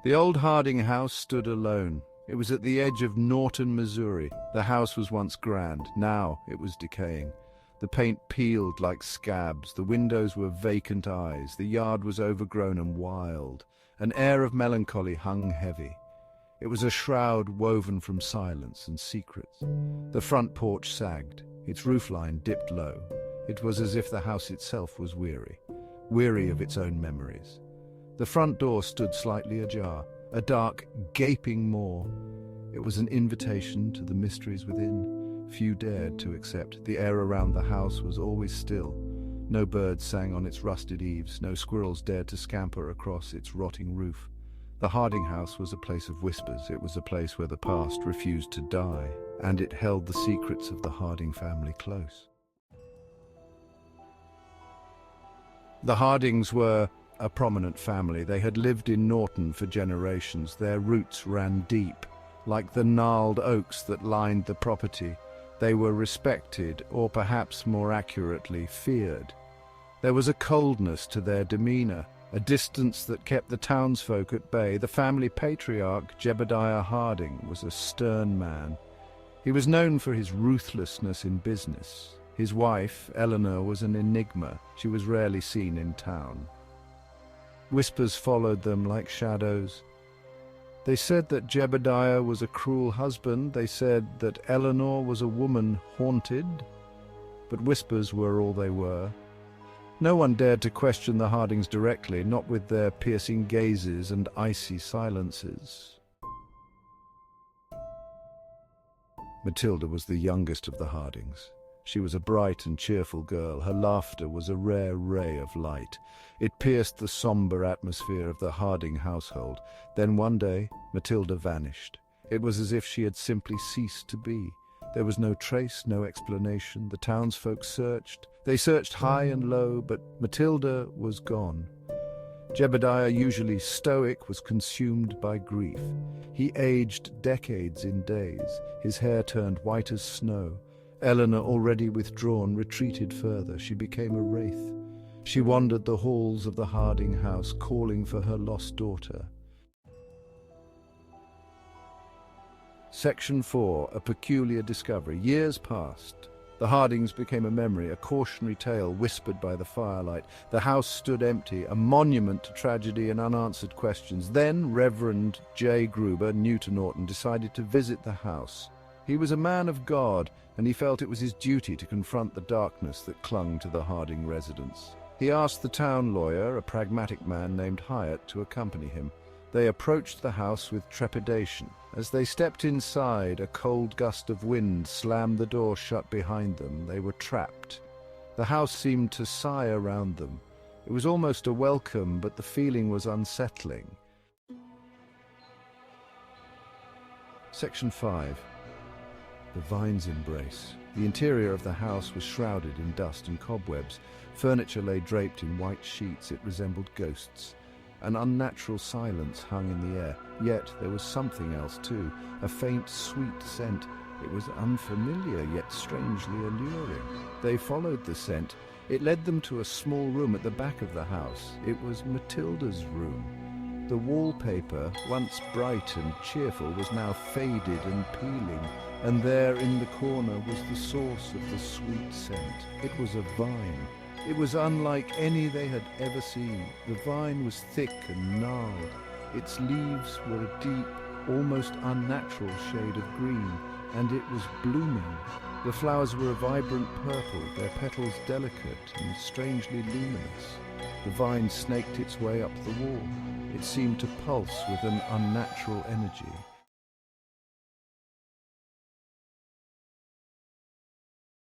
The old Harding house stood alone. It was at the edge of Norton, Missouri. The house was once grand. Now it was decaying. The paint peeled like scabs. The windows were vacant eyes. The yard was overgrown and wild. An air of melancholy hung heavy. It was a shroud woven from silence and secrets. The front porch sagged. Its roofline dipped low. It was as if the house itself was weary of its own memories. The front door stood slightly ajar, a dark, gaping maw. It was an invitation to the mysteries within. Few dared to accept. The air around the house was always still. No birds sang on its rusted eaves. No squirrels dared to scamper across its rotting roof. The Harding house was a place of whispers. It was a place where the past refused to die, and it held the secrets of the Harding family close. The Hardings were a prominent family. They had lived in Norton for generations. Their roots ran deep, like the gnarled oaks that lined the property. They were respected, or perhaps more accurately, feared. There was a coldness to their demeanor, a distance that kept the townsfolk at bay. The family patriarch, Jebediah Harding, was a stern man. He was known for his ruthlessness in business. His wife, Eleanor, was an enigma. She was rarely seen in town. Whispers followed them like shadows. They said that Jebediah was a cruel husband. They said that Eleanor was a woman haunted. But whispers were all they were. No one dared to question the Hardings directly, not with their piercing gazes and icy silences. Matilda was the youngest of the Hardings. She was a bright and cheerful girl. Her laughter was a rare ray of light. It pierced the somber atmosphere of the Harding household. Then one day, Matilda vanished. It was as if she had simply ceased to be. There was no trace, no explanation. The townsfolk searched. They searched high and low, but Matilda was gone. Jebediah, usually stoic, was consumed by grief. He aged decades in days. His hair turned white as snow. Eleanor, already withdrawn, retreated further. She became a wraith. She wandered the halls of the Harding house, calling for her lost daughter. Section 4. A peculiar discovery. Years passed. The Hardings became a memory, a cautionary tale whispered by the firelight. The house stood empty, a monument to tragedy and unanswered questions. Then Reverend J. Gruber, new to Norton, decided to visit the house. He was a man of God, and he felt it was his duty to confront the darkness that clung to the Harding residence. He asked the town lawyer, a pragmatic man named Hyatt, to accompany him. They approached the house with trepidation. As they stepped inside, a cold gust of wind slammed the door shut behind them. They were trapped. The house seemed to sigh around them. It was almost a welcome, but the feeling was unsettling. Section 5. The Vine's Embrace. The interior of the house was shrouded in dust and cobwebs. Furniture lay draped in white sheets. It resembled ghosts. An unnatural silence hung in the air. Yet there was something else too, a faint, sweet scent. It was unfamiliar, yet strangely alluring. They followed the scent. It led them to a small room at the back of the house. It was Matilda's room. The wallpaper, once bright and cheerful, was now faded and peeling, and there in the corner was the source of the sweet scent. It was a vine. It was unlike any they had ever seen. The vine was thick and gnarled. Its leaves were a deep, almost unnatural shade of green, and it was blooming. The flowers were a vibrant purple, their petals delicate and strangely luminous. The vine snaked its way up the wall. It seemed to pulse with an unnatural energy.